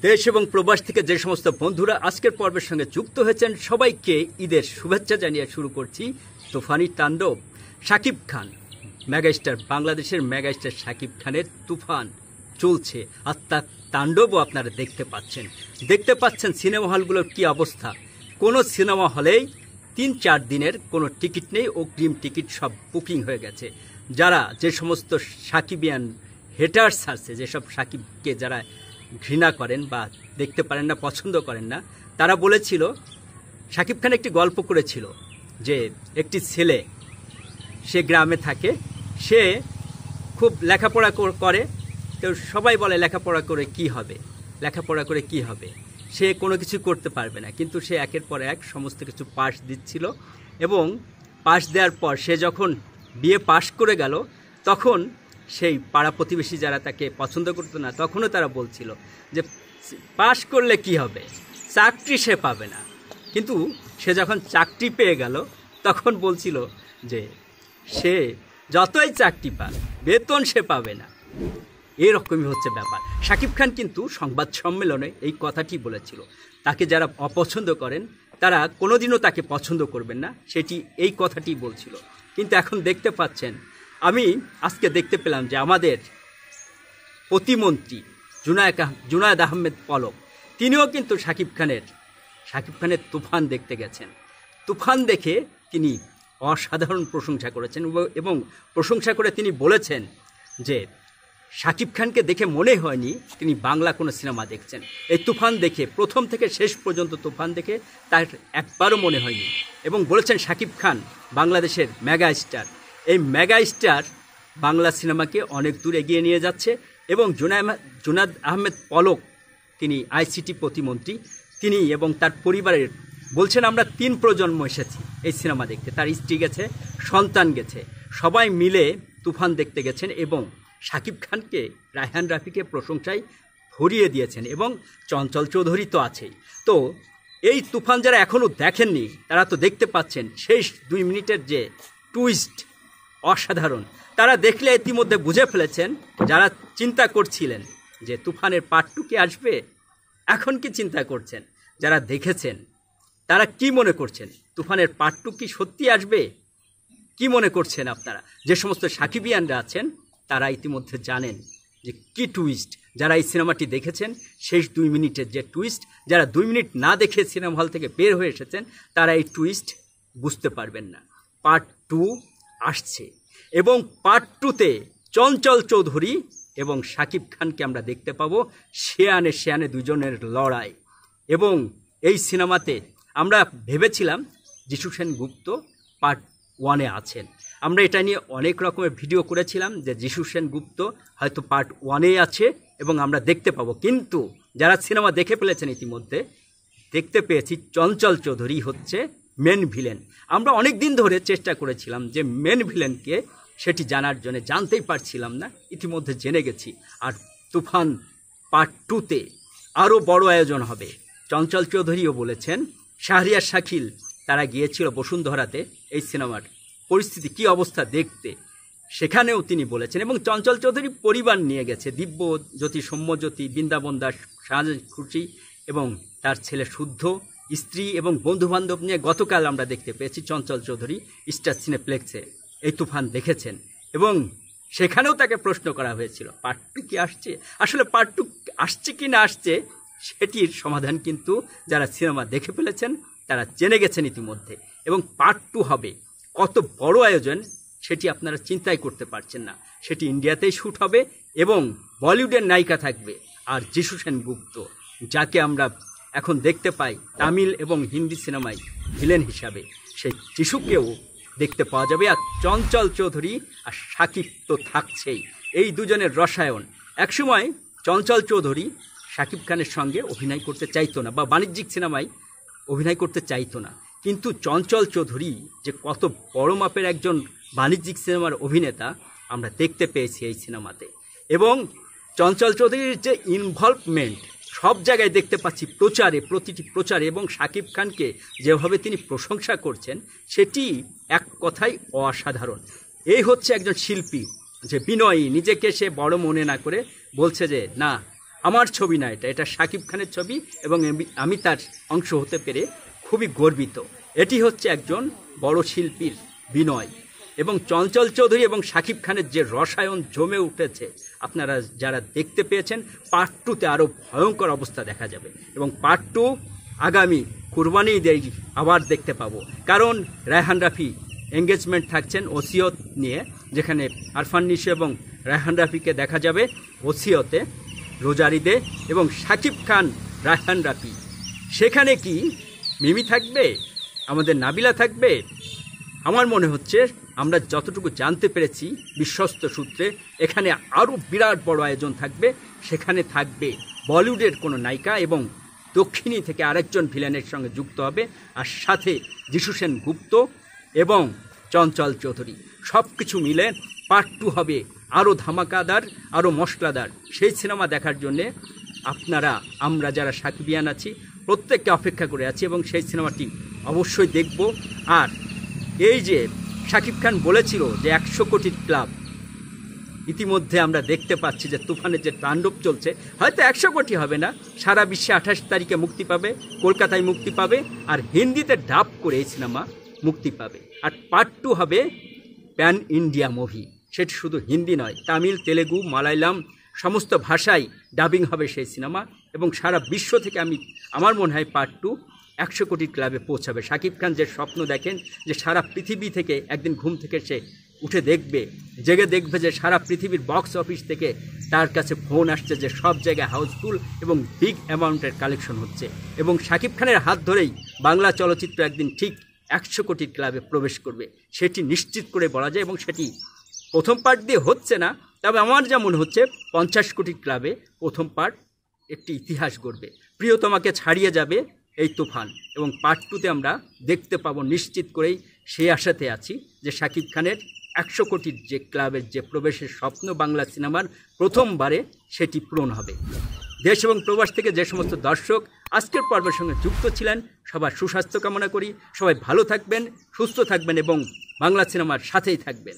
দেশ এবং প্রবাস থেকে যে সমস্ত বন্ধুরা আজকের পর্বের সঙ্গে যুক্ত হয়েছেন সবাইকে ঈদের শুভেচ্ছা জানিয়ে শুরু করছি তুফানি তাণ্ডব। শাকিব খান মেগাস্টার, বাংলাদেশের মেগাস্টার শাকিব খানের তুফান চলছে আর তার তাণ্ডবও আপনারা দেখতে পাচ্ছেন সিনেমা হলগুলোর কি অবস্থা। কোনো সিনেমা হলেই 3-4 দিনের কোনো টিকিট নেই, অগ্রিম টিকিট সব বুকিং হয়ে গেছে। যারা যে সমস্ত সাকিবিয়ান হেটার্স আছে, যেসব সাকিবকে যারা ঘৃণা করেন বা দেখতে পারেন না, পছন্দ করেন না, তারা বলেছিল, শাকিব খান একটি গল্প করেছিল যে একটি ছেলে, সে গ্রামে থাকে, সে খুব লেখাপড়া করে, তো সবাই বলে লেখাপড়া করে কি হবে, সে কোনো কিছু করতে পারবে না, কিন্তু সে একের পর এক সমস্ত কিছু পাশ দিচ্ছিল এবং পাশ দেওয়ার পর সে যখন বিএ পাশ করে গেল, তখন সেই পাড়া প্রতিবেশী যারা তাকে পছন্দ করতো না, তখনও তারা বলছিল যে পাশ করলে কি হবে, চাকরি সে পাবে না। কিন্তু সে যখন চাকরি পেয়ে গেল তখন বলছিল যে সে যতই চাকরি পাক বেতন সে পাবে না। এরকমই হচ্ছে ব্যাপার। শাকিব খান কিন্তু সংবাদ সম্মেলনে এই কথাটি বলেছিল, তাকে যারা অপছন্দ করেন তারা কোনোদিনও তাকে পছন্দ করবেন না, সেটি এই কথাটি বলছিল। কিন্তু এখন দেখতে পাচ্ছেন, আমি আজকে দেখতে পেলাম যে আমাদের প্রতিমন্ত্রী জুনায়েদ আহমেদ পলক, তিনিও কিন্তু শাকিব খানের তুফান দেখতে গেছেন। তুফান দেখে তিনি অসাধারণ প্রশংসা করেছেন এবং প্রশংসা করে তিনি বলেছেন যে শাকিব খানকে দেখে মনে হয়নি তিনি বাংলা কোনো সিনেমা দেখছেন। এই তুফান দেখে, প্রথম থেকে শেষ পর্যন্ত তুফান দেখে তার একবারও মনে হয়নি, এবং বলেছেন শাকিব খান বাংলাদেশের মেগা স্টার। এই মেগা স্টার বাংলা সিনেমাকে অনেক দূর এগিয়ে নিয়ে যাচ্ছে। এবং জুনায়েদ আহমেদ পলক, তিনি আইসিটি প্রতিমন্ত্রী, তিনি এবং তার পরিবারের বলছেন, আমরা 3 প্রজন্ম এসেছি এই সিনেমা দেখতে। তার স্ত্রী গেছে, সন্তান গেছে, সবাই মিলে তুফান দেখতে গেছেন এবং শাকিব খানকে, রায়হান রাফিকে প্রশংসায় ভরিয়ে দিয়েছেন, এবং চঞ্চল চৌধুরী তো আছেই। তো এই তুফান যারা এখনও দেখেননি তারা তো দেখতে পাচ্ছেন, শেষ 2 মিনিটের যে টুইস্ট অসাধারণ। তারা দেখলে ইতিমধ্যে বুঝে ফেলেছেন, যারা চিন্তা করছিলেন যে তুফানের পার্ট 2 কি আসবে, এখন কি চিন্তা করছেন, যারা দেখেছেন তারা কি মনে করছেন, তুফানের পার্ট 2 কি সত্যি আসবে, কি মনে করছেন আপনারা? যে সমস্ত সাকিবিয়ানরা আছেন তারা ইতিমধ্যে জানেন যে কি টুইস্ট। যারা এই সিনেমাটি দেখেছেন, শেষ 2 মিনিটের যে টুইস্ট, যারা 2 মিনিট না দেখে সিনেমা হল থেকে বের হয়ে এসেছেন, তারা এই টুইস্ট বুঝতে পারবেন না। পার্ট 2 আসছে এবং পার্ট 2তে চঞ্চল চৌধুরী এবং শাকিব খানকে আমরা দেখতে পাবো শেয়ানে দুজনের লড়াই। এবং এই সিনেমাতে আমরা ভেবেছিলাম যিশু সেনগুপ্ত পার্ট 1-এ আছেন। আমরা এটা নিয়ে অনেক রকমের ভিডিও করেছিলাম যে যিশু সেনগুপ্ত হয়তো পার্ট 1-এ আছে এবং আমরা দেখতে পাবো। কিন্তু যারা সিনেমা দেখে ফেলেছেন ইতিমধ্যে, দেখতে পেয়েছি চঞ্চল চৌধুরী হচ্ছে মেন ভিলেন। আমরা অনেক দিন ধরে চেষ্টা করেছিলাম যে মেন ভিলেনকে, সেটি জানার জন্য, জানতেই পারছিলাম না, ইতিমধ্যে জেনে গেছি। আর তুফান পার্ট 2-তে আরও বড় আয়োজন হবে। চঞ্চল চৌধুরীও বলেছেন, শাহরিয়ার শাকিল তারা গিয়েছিল বসুন্ধরাতে এই সিনেমার পরিস্থিতি কী অবস্থা দেখতে, সেখানেও তিনি বলেছেন। এবং চঞ্চল চৌধুরী পরিবার নিয়ে গেছে, দিব্যজ্যোতি, সৌম্যজ্যোতি, বৃন্দাবন দাস, শাহজাহান খুরশি এবং তার ছেলে শুদ্ধ, স্ত্রী এবং বন্ধুবান্ধব নিয়ে গতকাল আমরা দেখতে পেয়েছি চঞ্চল চৌধুরী স্টার সিনেপ্লেক্সে এই তুফান দেখেছেন। এবং সেখানেও তাকে প্রশ্ন করা হয়েছিল পার্ট 2 কি আসছে। আসলে পার্ট 2 আসছে কি না আসছে সেটির সমাধান কিন্তু যারা সিনেমা দেখে ফেলেছেন তারা জেনে গেছেন ইতিমধ্যে। এবং পার্ট 2 হবে, কত বড় আয়োজন সেটি আপনারা চিন্তাই করতে পারছেন না। সেটি ইন্ডিয়াতেই শ্যুট হবে এবং বলিউডের নায়িকা থাকবে। আর যিশু সেনগুপ্ত, যাকে আমরা এখন দেখতে পাই তামিল এবং হিন্দি সিনেমায় ভিলেন হিসাবে, সেই যিশুকেও দেখতে পাওয়া যাবে। আর চঞ্চল চৌধুরী আর শাকিব তো থাকছেই, এই দুজনের রসায়ন। একসময় চঞ্চল চৌধুরী শাকিব খানের সঙ্গে অভিনয় করতে চাইতো না, বা বাণিজ্যিক সিনেমায় অভিনয় করতে চাইতো না, কিন্তু চঞ্চল চৌধুরী যে কত বড় মাপের একজন বাণিজ্যিক সিনেমার অভিনেতা আমরা দেখতে পেয়েছি এই সিনেমাতে। এবং চঞ্চল চৌধুরীর যে ইনভলভমেন্ট সব জায়গায় দেখতে পাচ্ছি, প্রতিটি প্রচারে, এবং শাকিব খানকে যেভাবে তিনি প্রশংসা করছেন সেটি এক কথায় অসাধারণ। এই হচ্ছে একজন শিল্পী যে বিনয়ী, নিজেকে সে বড় মনে না করে বলছে যে না, আমার ছবি না, এটা শাকিব খানের ছবি এবং আমি তার অংশ হতে পেরে খুবই গর্বিত। এটি হচ্ছে একজন বড় শিল্পীর বিনয় এবং চঞ্চল চৌধুরী এবং শাকিব খানের যে রসায়ন জমে উঠেছে, আপনারা যারা দেখতে পেয়েছেন, পার্ট 2-তে আরও ভয়ঙ্কর অবস্থা দেখা যাবে এবং পার্ট 2 আগামী কুরবানি ঈদে আবার দেখতে পাবো। কারণ রায়হান রাফি এঙ্গেজমেন্ট থাকছেন ওসিয়ত নিয়ে, যেখানে আরফান নিশো এবং রায়হান রাফিকে দেখা যাবে ওসিয়তে রোজার ঈদে এবং শাকিব খান রায়হান রাফি। সেখানে কি মিমি থাকবে, আমাদের নাবিলা থাকবে? আমার মনে হচ্ছে আমরা যতটুকু জানতে পেরেছি বিশ্বস্ত সূত্রে, এখানে আরও বিরাট বড় আয়োজন থাকবে। সেখানে থাকবে বলিউডের কোনো নায়িকা এবং দক্ষিণী থেকে আরেকজন ভিলেনের সঙ্গে যুক্ত হবে, আর সাথে যিশু সেনগুপ্ত এবং চঞ্চল চৌধুরী। সব কিছু মিলে পার্ট 2 হবে আরও ধামাকাদার, আরও মশলাদার। সেই সিনেমা দেখার জন্যে আমরা যারা সাকিবিয়ান আছি প্রত্যেককে অপেক্ষা করে আছি এবং সেই সিনেমাটি অবশ্যই দেখব। আর এই যে শাকিব খান বলেছিল যে 100 কোটির ক্লাব, ইতিমধ্যে আমরা দেখতে পাচ্ছি যে তুফানের যে তাণ্ডব চলছে, হয়তো 100 কোটি হবে না, সারা বিশ্বে 28 তারিখে মুক্তি পাবে, কলকাতায় মুক্তি পাবে, আর হিন্দিতে ডাব করে এই সিনেমা মুক্তি পাবে। আর পার্ট 2 হবে প্যান ইন্ডিয়া মুভি, সেটি শুধু হিন্দি নয়, তামিল, তেলেগু, মালায়ালাম সমস্ত ভাষায় ডাবিং হবে সেই সিনেমা এবং সারা বিশ্ব থেকে আমার মনে হয় পার্ট 2 100 কোটির ক্লাবে পৌঁছাবে। শাকিব খান যে স্বপ্ন দেখেন যে সারা পৃথিবী থেকে একদিন ঘুম থেকে সে উঠে জেগে দেখবে যে সারা পৃথিবীর বক্স অফিস থেকে তার কাছে ফোন আসছে যে সব জায়গায় হাউসফুল এবং বিগ অ্যামাউন্টের কালেকশন হচ্ছে, এবং শাকিব খানের হাত ধরেই বাংলা চলচ্চিত্র একদিন ঠিক 100 কোটির ক্লাবে প্রবেশ করবে, সেটি নিশ্চিত করে বলা যায়। এবং সেটি প্রথম পার্ট দিয়ে হচ্ছে না, তবে আমার যা মনে হচ্ছে 50 কোটির ক্লাবে প্রথম পার্ট একটি ইতিহাস গড়বে। প্রিয়তমাকে ছাড়িয়ে যাবে এই তুফান এবং পার্ট 2-তে আমরা দেখতে পাবো নিশ্চিত করেই। সেই আশাতে আছি যে শাকিব খানের 100 কোটির যে ক্লাবের যে প্রবেশের স্বপ্ন বাংলা সিনেমার প্রথমবারে সেটি পূরণ হবে। দেশ এবং প্রবাস থেকে যে সমস্ত দর্শক আজকের পর্বের সঙ্গে যুক্ত ছিলেন, সবার সুস্বাস্থ্য কামনা করি। সবাই ভালো থাকবেন, সুস্থ থাকবেন এবং বাংলা সিনেমার সাথেই থাকবেন।